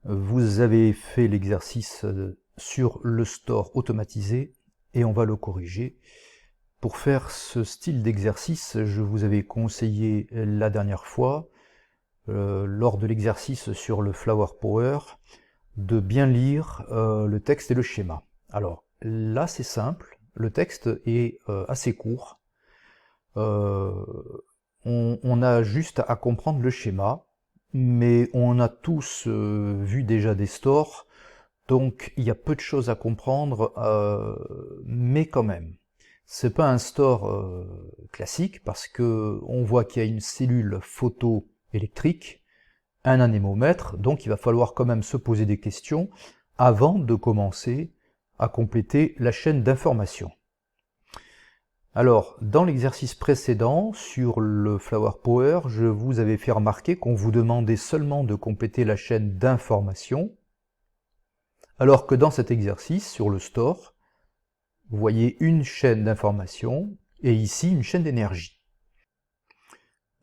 Vous avez fait l'exercice sur le store automatisé et on va le corriger. Pour faire ce style d'exercice, je vous avais conseillé la dernière fois, lors de l'exercice sur le Flower Power, de bien lire le texte et le schéma. Alors là c'est simple, le texte est assez court. On a juste à comprendre le schéma, mais on a tous vu déjà des stores, donc il y a peu de choses à comprendre, mais quand même. C'est pas un store classique parce que on voit qu'il y a une cellule photoélectrique, un anémomètre, donc il va falloir quand même se poser des questions avant de commencer à compléter la chaîne d'information. Alors, dans l'exercice précédent, sur le Flower Power, je vous avais fait remarquer qu'on vous demandait seulement de compléter la chaîne d'information, alors que dans cet exercice, sur le store, vous voyez une chaîne d'information et ici une chaîne d'énergie.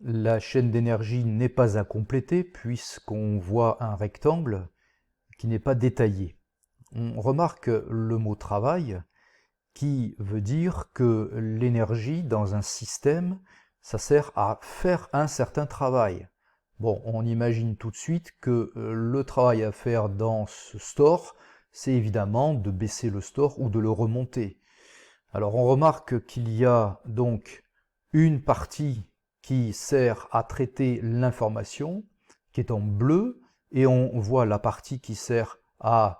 La chaîne d'énergie n'est pas à compléter puisqu'on voit un rectangle qui n'est pas détaillé. On remarque le mot travail qui veut dire que l'énergie dans un système, ça sert à faire un certain travail. Bon, on imagine tout de suite que le travail à faire dans ce store, c'est évidemment de baisser le store ou de le remonter. Alors on remarque qu'il y a donc une partie qui sert à traiter l'information, qui est en bleu, et on voit la partie qui sert à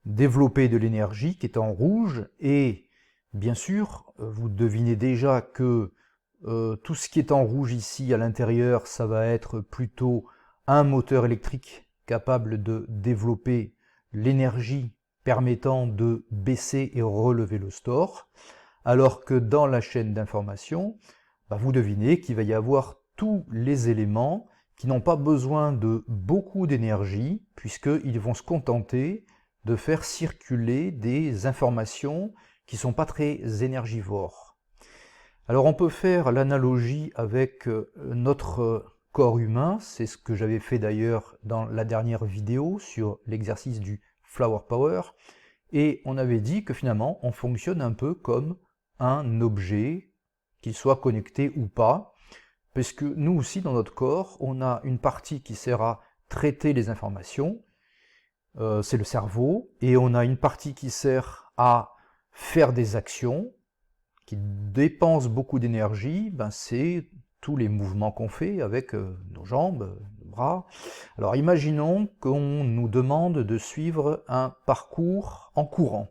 développer de l'énergie, qui est en rouge, et bien sûr, vous devinez déjà que tout ce qui est en rouge ici à l'intérieur, ça va être plutôt un moteur électrique capable de développer l'énergie permettant de baisser et relever le store, alors que dans la chaîne d'information, vous devinez qu'il va y avoir tous les éléments qui n'ont pas besoin de beaucoup d'énergie, puisqu'ils vont se contenter de faire circuler des informations qui ne sont pas très énergivores. Alors on peut faire l'analogie avec notre corps humain, c'est ce que j'avais fait d'ailleurs dans la dernière vidéo sur l'exercice du Flower Power, et on avait dit que finalement on fonctionne un peu comme un objet, qu'il soit connecté ou pas, parce que nous aussi dans notre corps, on a une partie qui sert à traiter les informations, c'est le cerveau, et on a une partie qui sert à faire des actions, qui dépensent beaucoup d'énergie, c'est tous les mouvements qu'on fait avec nos jambes, nos bras. Alors imaginons qu'on nous demande de suivre un parcours en courant.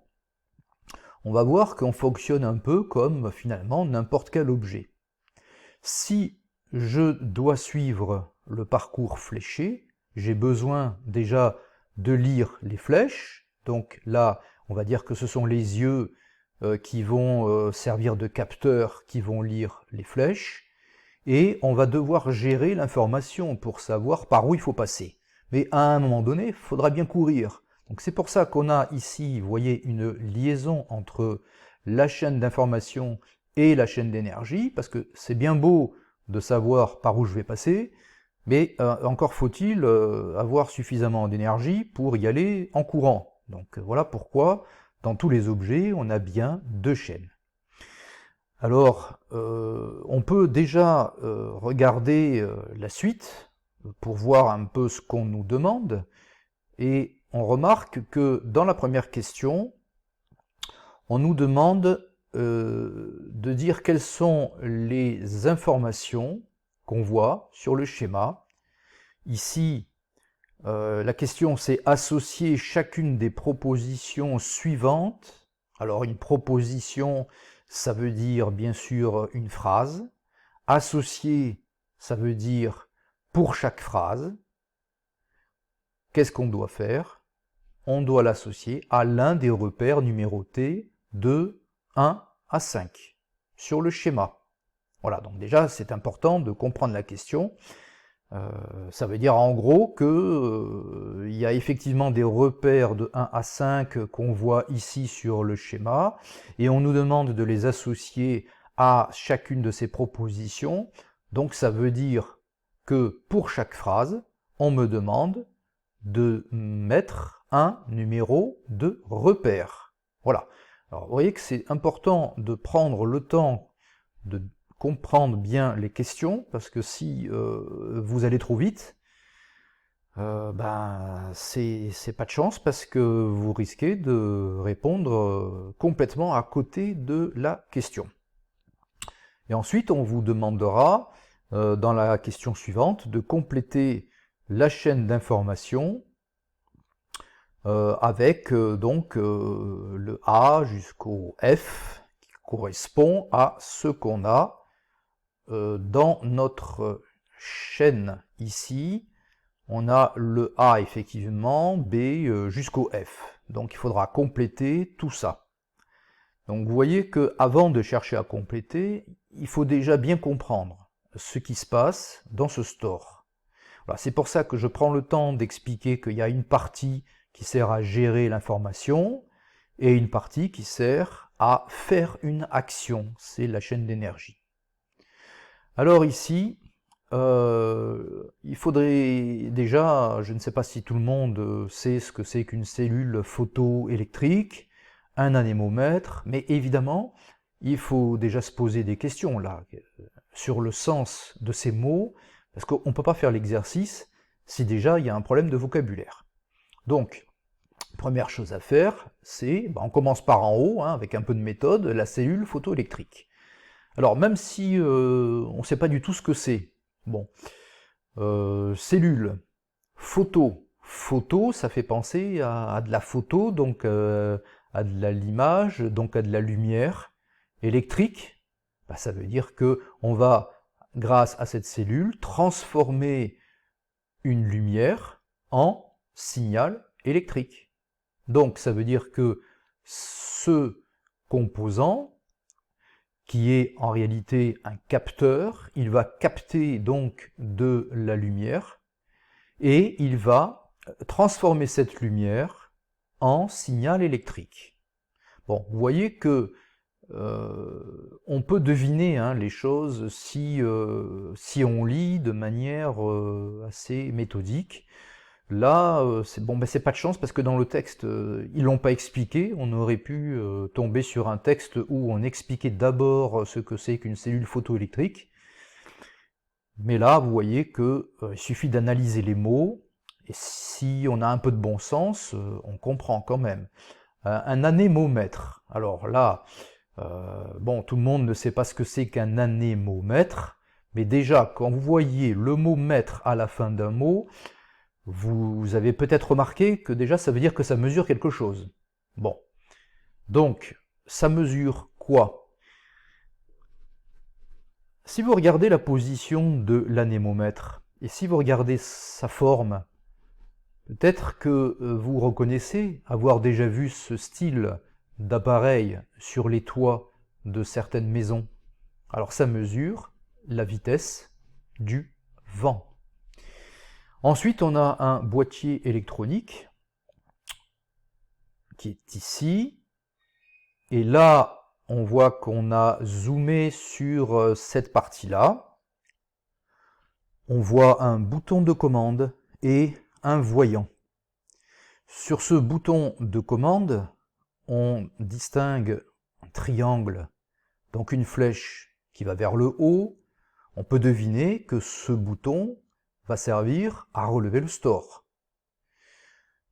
On va voir qu'on fonctionne un peu comme finalement n'importe quel objet. Si je dois suivre le parcours fléché, j'ai besoin déjà de lire les flèches. Donc là, on va dire que ce sont les yeux qui vont servir de capteurs, qui vont lire les flèches. Et on va devoir gérer l'information pour savoir par où il faut passer. Mais à un moment donné, il faudra bien courir. Donc c'est pour ça qu'on a ici, vous voyez, une liaison entre la chaîne d'information et la chaîne d'énergie, parce que c'est bien beau de savoir par où je vais passer, mais encore faut-il avoir suffisamment d'énergie pour y aller en courant. Donc voilà pourquoi, dans tous les objets, on a bien deux chaînes. Alors, on peut déjà regarder la suite pour voir un peu ce qu'on nous demande, et on remarque que dans la première question, on nous demande de dire quelles sont les informations qu'on voit sur le schéma. Ici, la question c'est associer chacune des propositions suivantes. Alors une proposition, ça veut dire bien sûr une phrase. Associer, ça veut dire pour chaque phrase. Qu'est-ce qu'on doit faire? On doit l'associer à l'un des repères numérotés de 1 à 5 sur le schéma. Voilà, donc déjà c'est important de comprendre la question. Ça veut dire en gros que il y a effectivement des repères de 1 à 5 qu'on voit ici sur le schéma, et on nous demande de les associer à chacune de ces propositions. Donc ça veut dire que pour chaque phrase, on me demande de mettre un numéro de repère. Voilà. Alors, vous voyez que c'est important de prendre le temps de comprendre bien les questions, parce que si vous allez trop vite, c'est pas de chance, parce que vous risquez de répondre complètement à côté de la question. Et ensuite, on vous demandera, dans la question suivante, de compléter la chaîne d'informations avec le A jusqu'au F, qui correspond à ce qu'on a dans notre chaîne ici. On a le A effectivement, B jusqu'au F. Donc il faudra compléter tout ça. Donc vous voyez qu'avant de chercher à compléter, il faut déjà bien comprendre ce qui se passe dans ce store. Voilà, c'est pour ça que je prends le temps d'expliquer qu'il y a une partie qui sert à gérer l'information et une partie qui sert à faire une action, c'est la chaîne d'énergie. Alors ici, il faudrait déjà, je ne sais pas si tout le monde sait ce que c'est qu'une cellule photoélectrique, un anémomètre, mais évidemment, il faut déjà se poser des questions là, sur le sens de ces mots, parce qu'on ne peut pas faire l'exercice si déjà il y a un problème de vocabulaire. Donc, première chose à faire, c'est, on commence par en haut, avec un peu de méthode, la cellule photoélectrique. Alors, même si on ne sait pas du tout ce que c'est, cellule, photo, ça fait penser à de la photo, donc à de l'image, donc à de la lumière électrique. Ça veut dire que on va, grâce à cette cellule, transformer une lumière en signal électrique. Donc ça veut dire que ce composant, qui est en réalité un capteur, il va capter donc de la lumière et il va transformer cette lumière en signal électrique. Bon, vous voyez que on peut deviner les choses si on lit de manière assez méthodique. Là, c'est pas de chance parce que dans le texte, ils l'ont pas expliqué. On aurait pu tomber sur un texte où on expliquait d'abord ce que c'est qu'une cellule photoélectrique. Mais là, vous voyez que il suffit d'analyser les mots, et si on a un peu de bon sens, on comprend quand même. Un anémomètre. Alors là, tout le monde ne sait pas ce que c'est qu'un anémomètre, mais déjà, quand vous voyez le mot mètre à la fin d'un mot, vous avez peut-être remarqué que déjà ça veut dire que ça mesure quelque chose. Bon. Donc, ça mesure quoi? Si vous regardez la position de l'anémomètre, et si vous regardez sa forme, peut-être que vous reconnaissez avoir déjà vu ce style d'appareil sur les toits de certaines maisons. Alors ça mesure la vitesse du vent. Ensuite, on a un boîtier électronique qui est ici. Et là, on voit qu'on a zoomé sur cette partie-là. On voit un bouton de commande et un voyant. Sur ce bouton de commande, on distingue un triangle, donc une flèche qui va vers le haut. On peut deviner que ce bouton va servir à relever le store.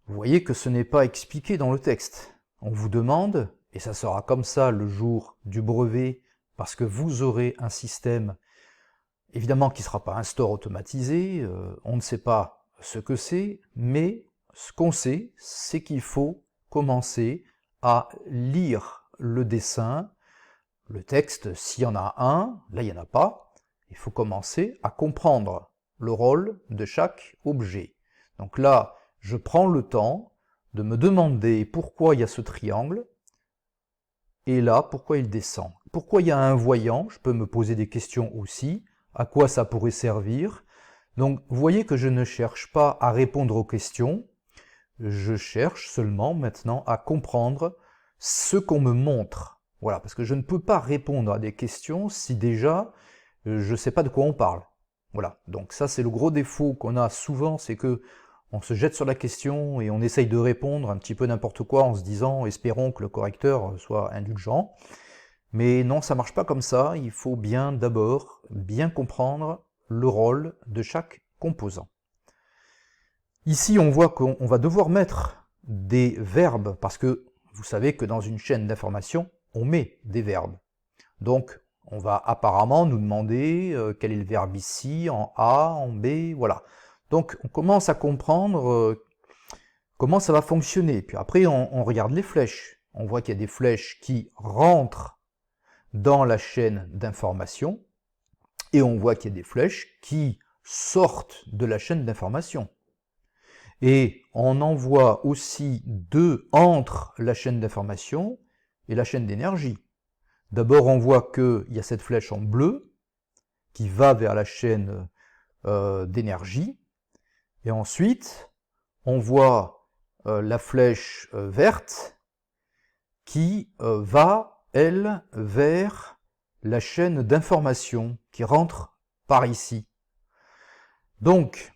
Vous voyez que ce n'est pas expliqué dans le texte. On vous demande, et ça sera comme ça le jour du brevet, parce que vous aurez un système, évidemment qui ne sera pas un store automatisé, on ne sait pas ce que c'est, mais ce qu'on sait, c'est qu'il faut commencer à lire le dessin, le texte, s'il y en a un, là il n'y en a pas, il faut commencer à comprendre le rôle de chaque objet. Donc là, je prends le temps de me demander pourquoi il y a ce triangle, et là, pourquoi il descend. Pourquoi il y a un voyant, je peux me poser des questions aussi, à quoi ça pourrait servir. Donc vous voyez que je ne cherche pas à répondre aux questions, je cherche seulement maintenant à comprendre ce qu'on me montre. Voilà, parce que je ne peux pas répondre à des questions si déjà je ne sais pas de quoi on parle. Voilà, donc ça c'est le gros défaut qu'on a souvent, c'est que on se jette sur la question et on essaye de répondre un petit peu n'importe quoi en se disant, espérons que le correcteur soit indulgent. Mais non, ça marche pas comme ça, il faut bien d'abord bien comprendre le rôle de chaque composant. Ici, on voit qu'on va devoir mettre des verbes, parce que vous savez que dans une chaîne d'information, on met des verbes. Donc, on va apparemment nous demander quel est le verbe ici, en A, en B, voilà. Donc, on commence à comprendre comment ça va fonctionner. Puis après, on regarde les flèches. On voit qu'il y a des flèches qui rentrent dans la chaîne d'information, et on voit qu'il y a des flèches qui sortent de la chaîne d'information. Et on en voit aussi deux entre la chaîne d'information et la chaîne d'énergie. D'abord, on voit qu'il y a cette flèche en bleu qui va vers la chaîne d'énergie. Et ensuite, on voit la flèche verte qui va, elle, vers la chaîne d'information qui rentre par ici. Donc,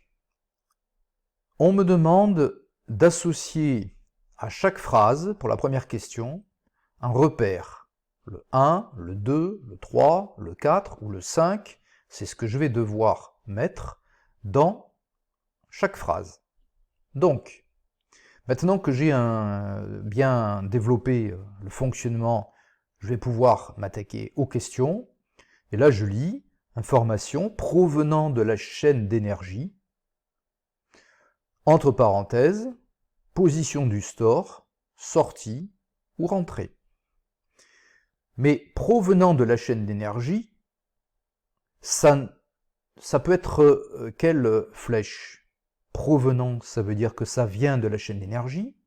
on me demande d'associer à chaque phrase, pour la première question, un repère. Le 1, le 2, le 3, le 4 ou le 5, c'est ce que je vais devoir mettre dans chaque phrase. Donc, maintenant que j'ai bien développé le fonctionnement, je vais pouvoir m'attaquer aux questions. Et là, je lis information provenant de la chaîne d'énergie, entre parenthèses, position du store, sortie ou rentrée. Mais provenant de la chaîne d'énergie, ça peut être quelle flèche? Provenant, ça veut dire que ça vient de la chaîne d'énergie.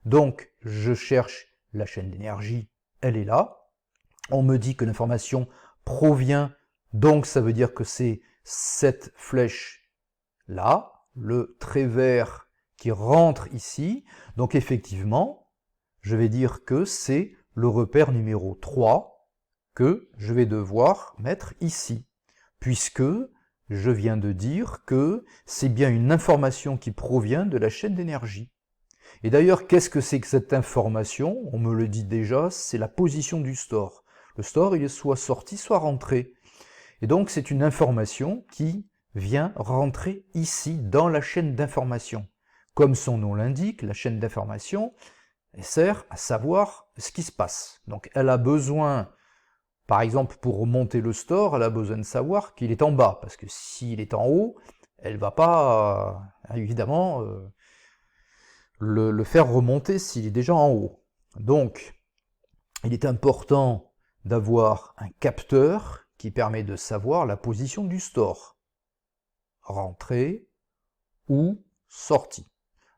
Donc, je cherche la chaîne d'énergie, elle est là. On me dit que l'information provient, donc ça veut dire que c'est cette flèche-là, le trait vert qui rentre ici. Donc effectivement, je vais dire que c'est le repère numéro 3 que je vais devoir mettre ici, puisque je viens de dire que c'est bien une information qui provient de la chaîne d'énergie. Et d'ailleurs, qu'est-ce que c'est que cette information? On me le dit déjà, c'est la position du store. Le store, il est soit sorti, soit rentré. Et donc, c'est une information qui vient rentrer ici, dans la chaîne d'information. Comme son nom l'indique, la chaîne d'information sert à savoir ce qui se passe. Donc, elle a besoin, par exemple, pour remonter le store, elle a besoin de savoir qu'il est en bas, parce que s'il est en haut, elle ne va pas, évidemment, le faire remonter s'il est déjà en haut. Donc, il est important d'avoir un capteur qui permet de savoir la position du store, rentrée ou sortie.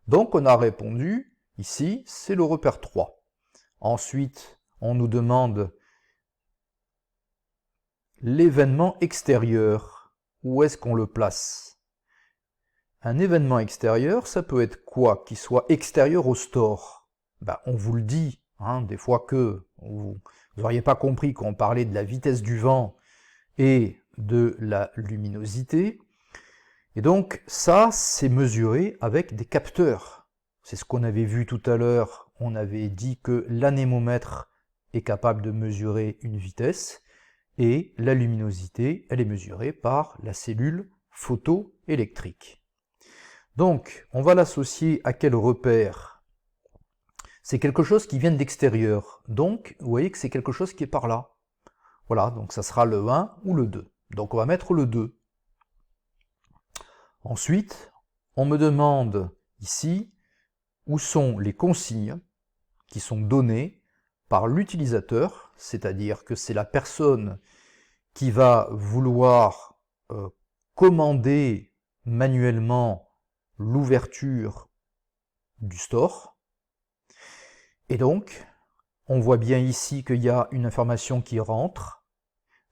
Donc, on a répondu, ici, c'est le repère 3. Ensuite, on nous demande l'événement extérieur. Où est-ce qu'on le place? Un événement extérieur, ça peut être quoi? Qui soit extérieur au store. On vous le dit, des fois que vous n'auriez pas compris qu'on parlait de la vitesse du vent et de la luminosité. Et donc ça, c'est mesuré avec des capteurs. C'est ce qu'on avait vu tout à l'heure. On avait dit que l'anémomètre est capable de mesurer une vitesse et la luminosité, elle est mesurée par la cellule photoélectrique. Donc, on va l'associer à quel repère? C'est quelque chose qui vient de l'extérieur. Donc, vous voyez que c'est quelque chose qui est par là. Voilà, donc ça sera le 1 ou le 2. Donc on va mettre le 2. Ensuite, on me demande ici où sont les consignes qui sont données par l'utilisateur, c'est-à-dire que c'est la personne qui va vouloir commander manuellement l'ouverture du store. Et donc, on voit bien ici qu'il y a une information qui rentre.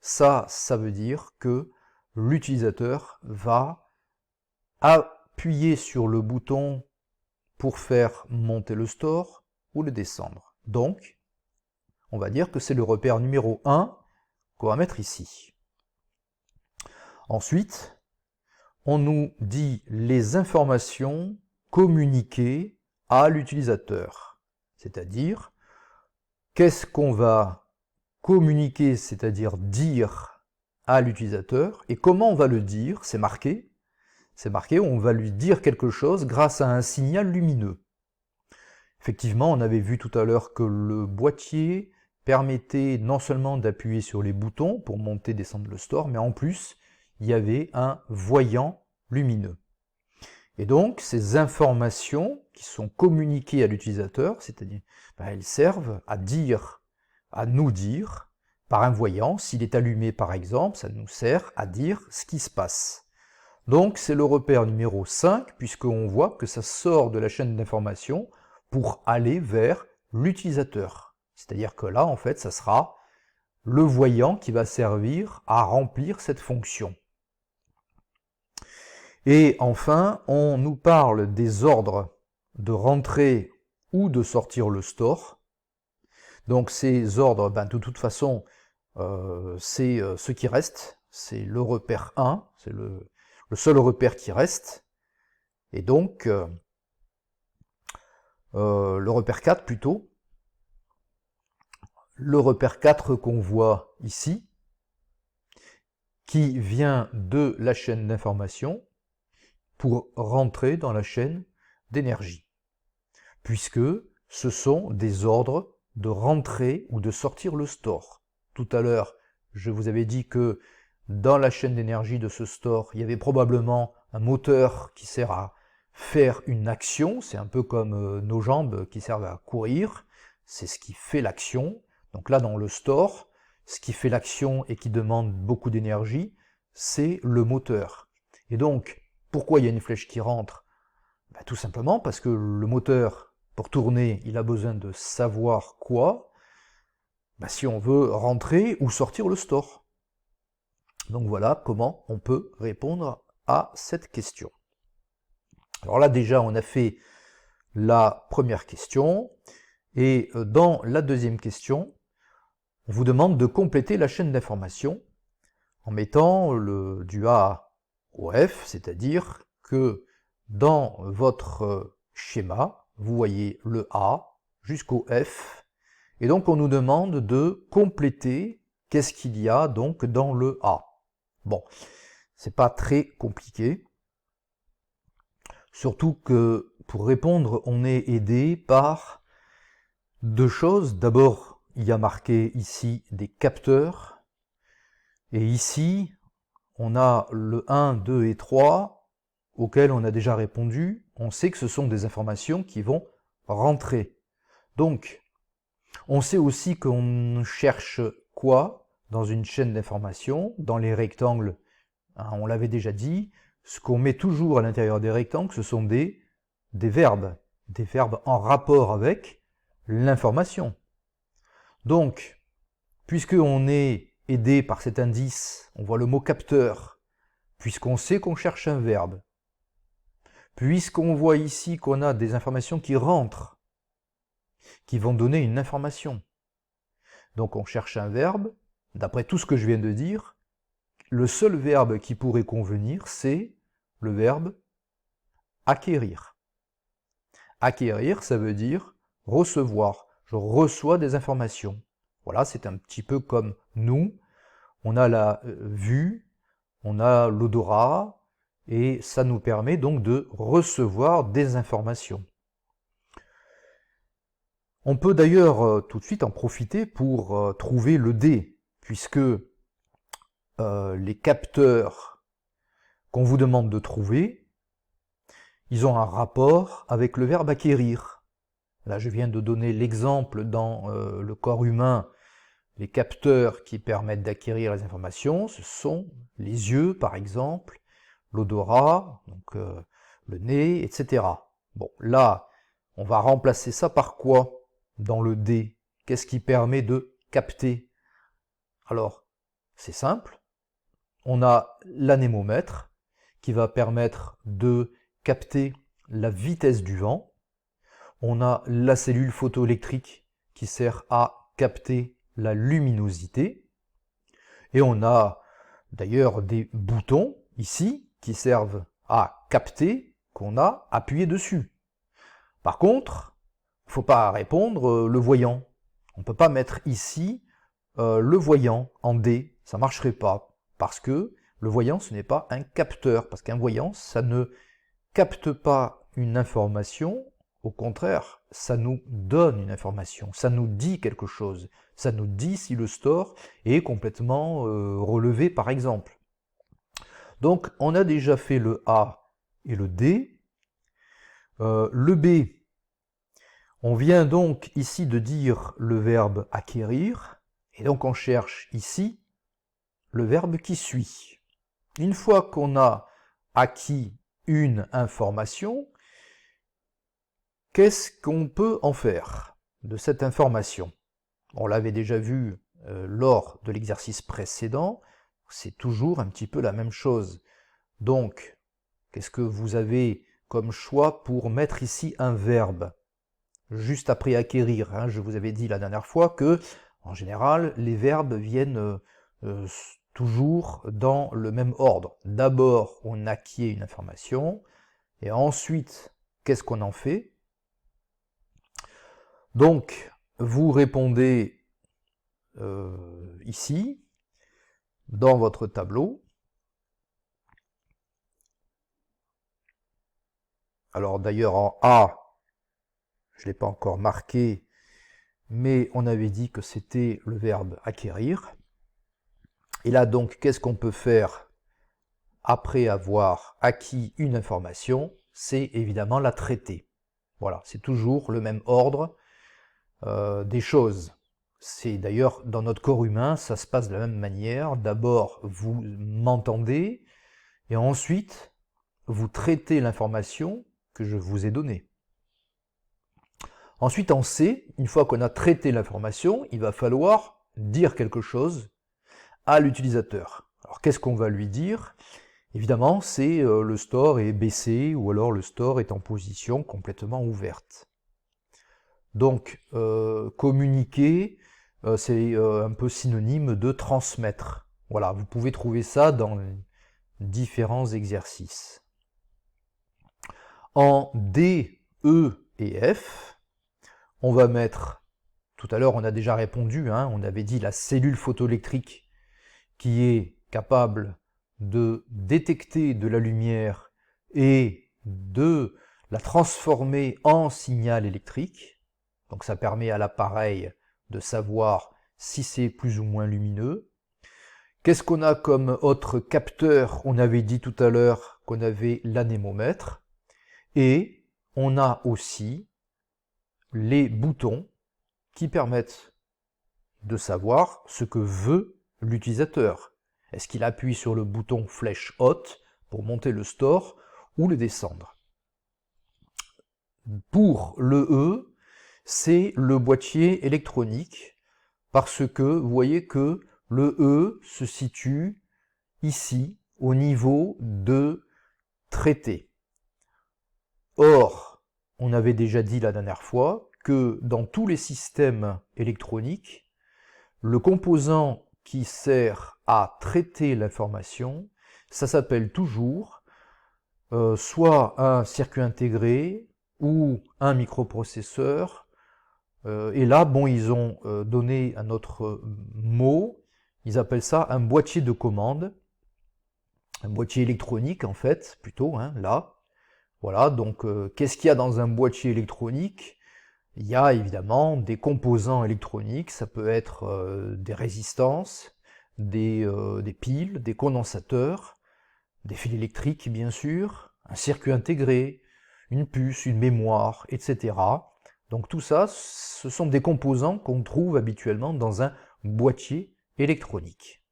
Ça veut dire que l'utilisateur va appuyer sur le bouton pour faire monter le store ou le descendre. Donc, on va dire que c'est le repère numéro 1 qu'on va mettre ici. Ensuite, on nous dit les informations communiquer à l'utilisateur. C'est-à-dire, qu'est-ce qu'on va communiquer, c'est-à-dire dire à l'utilisateur, et comment on va le dire, c'est marqué, on va lui dire quelque chose grâce à un signal lumineux. Effectivement, on avait vu tout à l'heure que le boîtier permettait non seulement d'appuyer sur les boutons pour monter et descendre le store, mais en plus, il y avait un voyant lumineux. Et donc, ces informations qui sont communiquées à l'utilisateur, c'est-à-dire, elles servent à nous dire, par un voyant, s'il est allumé par exemple, ça nous sert à dire ce qui se passe. Donc, c'est le repère numéro 5, puisqu'on voit que ça sort de la chaîne d'information pour aller vers l'utilisateur. C'est-à-dire que là, en fait, ça sera le voyant qui va servir à remplir cette fonction. Et enfin, on nous parle des ordres de rentrer ou de sortir le store. Donc ces ordres, de toute façon, c'est ce qui reste, c'est le repère 1, c'est le seul repère qui reste. Et donc, le repère 4 plutôt, le repère 4 qu'on voit ici, qui vient de la chaîne d'information pour rentrer dans la chaîne d'énergie, puisque ce sont des ordres de rentrer ou de sortir le store. Tout à l'heure, je vous avais dit que dans la chaîne d'énergie de ce store, il y avait probablement un moteur qui sert à faire une action, c'est un peu comme nos jambes qui servent à courir, c'est ce qui fait l'action. Donc là, dans le store, ce qui fait l'action et qui demande beaucoup d'énergie, c'est le moteur. Et donc, pourquoi il y a une flèche qui rentre? Tout simplement parce que le moteur, pour tourner, il a besoin de savoir quoi, si on veut rentrer ou sortir le store. Donc voilà comment on peut répondre à cette question. Alors là déjà on a fait la première question, et dans la deuxième question, on vous demande de compléter la chaîne d'information en mettant du A au F, c'est-à-dire que dans votre schéma, vous voyez le A jusqu'au F, et donc on nous demande de compléter qu'est-ce qu'il y a donc dans le A. Bon, c'est pas très compliqué, surtout que pour répondre, on est aidé par deux choses. D'abord, il y a marqué ici des capteurs, et ici, on a le 1, 2 et 3, auxquels on a déjà répondu. On sait que ce sont des informations qui vont rentrer. Donc, on sait aussi qu'on cherche quoi dans une chaîne d'informations, dans les rectangles, on l'avait déjà dit, ce qu'on met toujours à l'intérieur des rectangles, ce sont des verbes en rapport avec l'information. Donc, puisqu'on est aidé par cet indice, on voit le mot capteur, puisqu'on sait qu'on cherche un verbe, puisqu'on voit ici qu'on a des informations qui rentrent, qui vont donner une information. Donc on cherche un verbe, d'après tout ce que je viens de dire, le seul verbe qui pourrait convenir, c'est le verbe acquérir. Acquérir, ça veut dire recevoir. Je reçois des informations. Voilà, c'est un petit peu comme nous. On a la vue, on a l'odorat, et ça nous permet donc de recevoir des informations. On peut d'ailleurs tout de suite en profiter pour trouver le D, puisque les capteurs qu'on vous demande de trouver, ils ont un rapport avec le verbe acquérir. Là, je viens de donner l'exemple dans le corps humain. Les capteurs qui permettent d'acquérir les informations, ce sont les yeux, par exemple, l'odorat, donc le nez, etc. Bon, là, on va remplacer ça par quoi dans le D? Qu'est-ce qui permet de capter? Alors, c'est simple. On a l'anémomètre qui va permettre de capter la vitesse du vent. On a la cellule photoélectrique qui sert à capter la luminosité. Et on a d'ailleurs des boutons ici qui servent à capter qu'on a appuyé dessus. Par contre, il ne faut pas répondre le voyant. On ne peut pas mettre ici le voyant en D, ça ne marcherait pas, parce que le voyant, ce n'est pas un capteur, parce qu'un voyant, ça ne capte pas une information, au contraire, ça nous donne une information, ça nous dit quelque chose, ça nous dit si le store est complètement relevé, par exemple. Donc, on a déjà fait le A et le D. Le B, on vient donc ici de dire le verbe acquérir, et donc on cherche ici le verbe qui suit. Une fois qu'on a acquis une information, qu'est-ce qu'on peut en faire de cette information? On l'avait déjà vu lors de l'exercice précédent, c'est toujours un petit peu la même chose. Donc, qu'est-ce que vous avez comme choix pour mettre ici un verbe? Juste après acquérir, hein, je vous avais dit la dernière fois que, en général, les verbes viennent toujours dans le même ordre. D'abord, on acquiert une information, et ensuite, qu'est-ce qu'on en fait? Donc, vous répondez ici, dans votre tableau. Alors d'ailleurs, en A, je ne l'ai pas encore marqué, mais on avait dit que c'était le verbe acquérir. Et là, donc, qu'est-ce qu'on peut faire après avoir acquis une information? C'est évidemment la traiter. Voilà, c'est toujours le même ordre des choses. C'est d'ailleurs, dans notre corps humain, ça se passe de la même manière. D'abord, vous m'entendez, et ensuite, vous traitez l'information que je vous ai donnée. Ensuite, en C, une fois qu'on a traité l'information, il va falloir dire quelque chose à l'utilisateur. Alors, qu'est-ce qu'on va lui dire? Évidemment, c'est le store est baissé, ou alors le store est en position complètement ouverte. Donc, communiquer, c'est un peu synonyme de transmettre. Voilà, vous pouvez trouver ça dans différents exercices. En D, E et F, on va mettre, tout à l'heure on a déjà répondu, hein, on avait dit la cellule photoélectrique qui est capable de détecter de la lumière et de la transformer en signal électrique. Donc ça permet à l'appareil de savoir si c'est plus ou moins lumineux. Qu'est-ce qu'on a comme autre capteur? On avait dit tout à l'heure qu'on avait l'anémomètre. Et on a aussi les boutons qui permettent de savoir ce que veut l'utilisateur. Est-ce qu'il appuie sur le bouton flèche haute pour monter le store ou le descendre? Pour le E, c'est le boîtier électronique, parce que vous voyez que le E se situe ici, au niveau de traité. Or, on avait déjà dit la dernière fois que dans tous les systèmes électroniques, le composant qui sert à traiter l'information, ça s'appelle toujours soit un circuit intégré ou un microprocesseur. Et là, bon, ils ont donné un autre mot, ils appellent ça un boîtier de commande, un boîtier électronique en fait, plutôt, hein, là. Voilà, donc qu'est-ce qu'il y a dans un boîtier électronique? Il y a évidemment des composants électroniques, ça peut être des résistances, des piles, des condensateurs, des fils électriques bien sûr, un circuit intégré, une puce, une mémoire, etc. Donc tout ça, ce sont des composants qu'on trouve habituellement dans un boîtier électronique.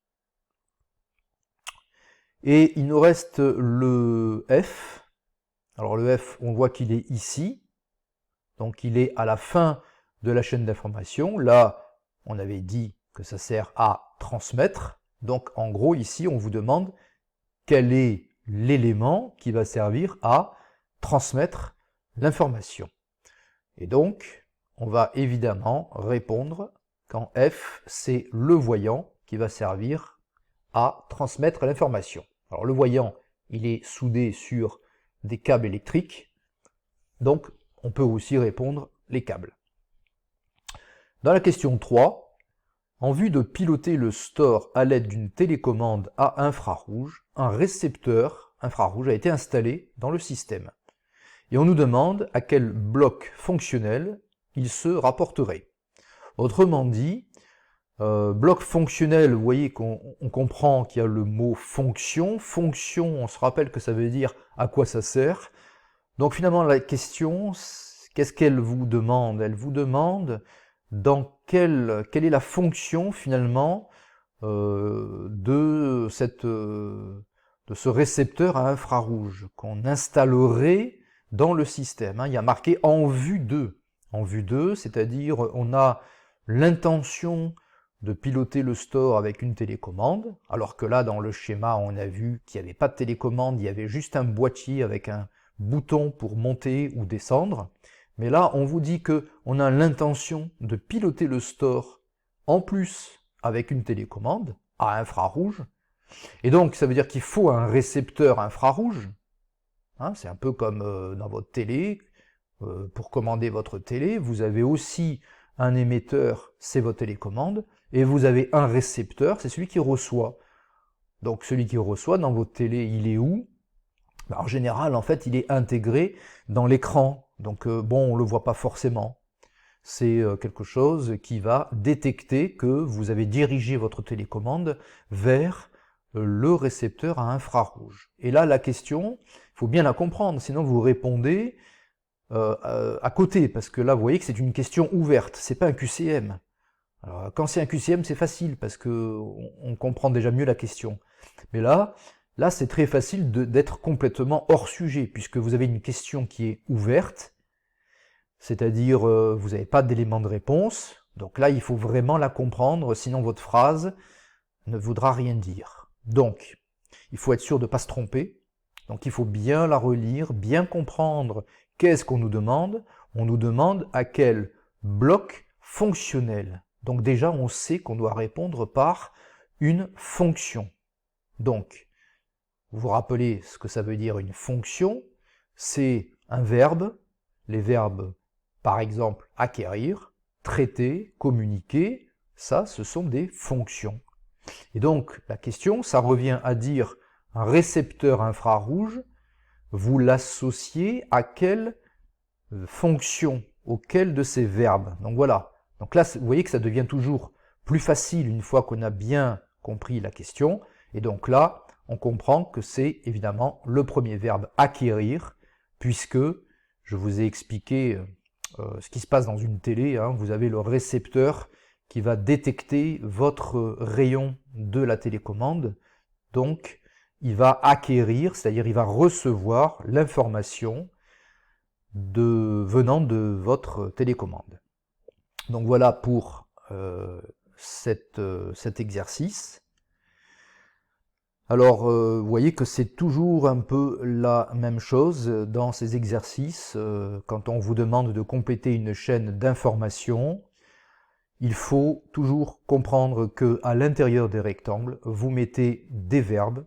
Et il nous reste le F. Alors le F, on voit qu'il est ici, donc il est à la fin de la chaîne d'information. Là, on avait dit que ça sert à transmettre, donc en gros ici on vous demande quel est l'élément qui va servir à transmettre l'information. Et donc, on va évidemment répondre quand F, c'est le voyant qui va servir à transmettre l'information. Alors le voyant, il est soudé sur des câbles électriques. Donc, on peut aussi répondre les câbles. Dans la question 3, en vue de piloter le store à l'aide d'une télécommande à infrarouge, un récepteur infrarouge a été installé dans le système. Et on nous demande à quel bloc fonctionnel il se rapporterait. Autrement dit, bloc fonctionnel, vous voyez qu'on comprend qu'il y a le mot fonction. Fonction, on se rappelle que ça veut dire à quoi ça sert. Donc finalement la question, qu'est-ce qu'elle vous demande? Elle vous demande quelle est la fonction finalement de ce récepteur à infrarouge qu'on installerait dans le système. Il y a marqué en vue de. En vue de, c'est-à-dire on a l'intention de piloter le store avec une télécommande, alors que là dans le schéma on a vu qu'il n'y avait pas de télécommande, il y avait juste un boîtier avec un bouton pour monter ou descendre. Mais là on vous dit qu'on a l'intention de piloter le store en plus avec une télécommande à infrarouge, et donc ça veut dire qu'il faut un récepteur infrarouge. C'est un peu comme dans votre télé, pour commander votre télé, vous avez aussi un émetteur, c'est votre télécommande, et vous avez un récepteur, c'est celui qui reçoit. Donc celui qui reçoit dans votre télé, il est où? En général, en fait, il est intégré dans l'écran, donc bon, on ne le voit pas forcément. C'est quelque chose qui va détecter que vous avez dirigé votre télécommande vers le récepteur à infrarouge. Et là, la question, il faut bien la comprendre, sinon vous répondez à côté, parce que là, vous voyez que c'est une question ouverte, c'est pas un QCM. Alors, quand c'est un QCM, c'est facile, parce que on comprend déjà mieux la question. Mais là c'est très facile d'être complètement hors sujet, puisque vous avez une question qui est ouverte, c'est-à-dire vous n'avez pas d'élément de réponse, donc là, il faut vraiment la comprendre, sinon votre phrase ne voudra rien dire. Donc, il faut être sûr de ne pas se tromper, donc il faut bien la relire, bien comprendre qu'est-ce qu'on nous demande. On nous demande à quel bloc fonctionnel. Donc déjà, on sait qu'on doit répondre par une fonction. Donc, vous vous rappelez ce que ça veut dire une fonction? C'est un verbe. Les verbes, par exemple, acquérir, traiter, communiquer, ça, ce sont des fonctions. Et donc, la question, ça revient à dire un récepteur infrarouge, vous l'associez à quelle fonction, auquel de ces verbes. Donc voilà. Donc là, vous voyez que ça devient toujours plus facile une fois qu'on a bien compris la question. Et donc là, on comprend que c'est évidemment le premier verbe acquérir, puisque je vous ai expliqué ce qui se passe dans une télé. Vous avez le récepteur qui va détecter votre rayon de la télécommande. Donc, il va acquérir, c'est-à-dire il va recevoir l'information venant de votre télécommande. Donc voilà pour cet exercice. Alors, vous voyez que c'est toujours un peu la même chose dans ces exercices. Quand on vous demande de compléter une chaîne d'informations, il faut toujours comprendre qu'à l'intérieur des rectangles, vous mettez des verbes,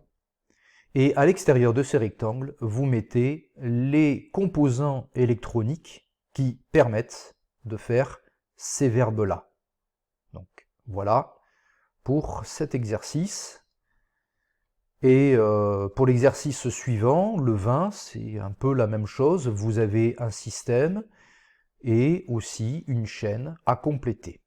et à l'extérieur de ces rectangles, vous mettez les composants électroniques qui permettent de faire ces verbes-là. Donc voilà pour cet exercice. Et pour l'exercice suivant, le 20, c'est un peu la même chose. Vous avez un système et aussi une chaîne à compléter.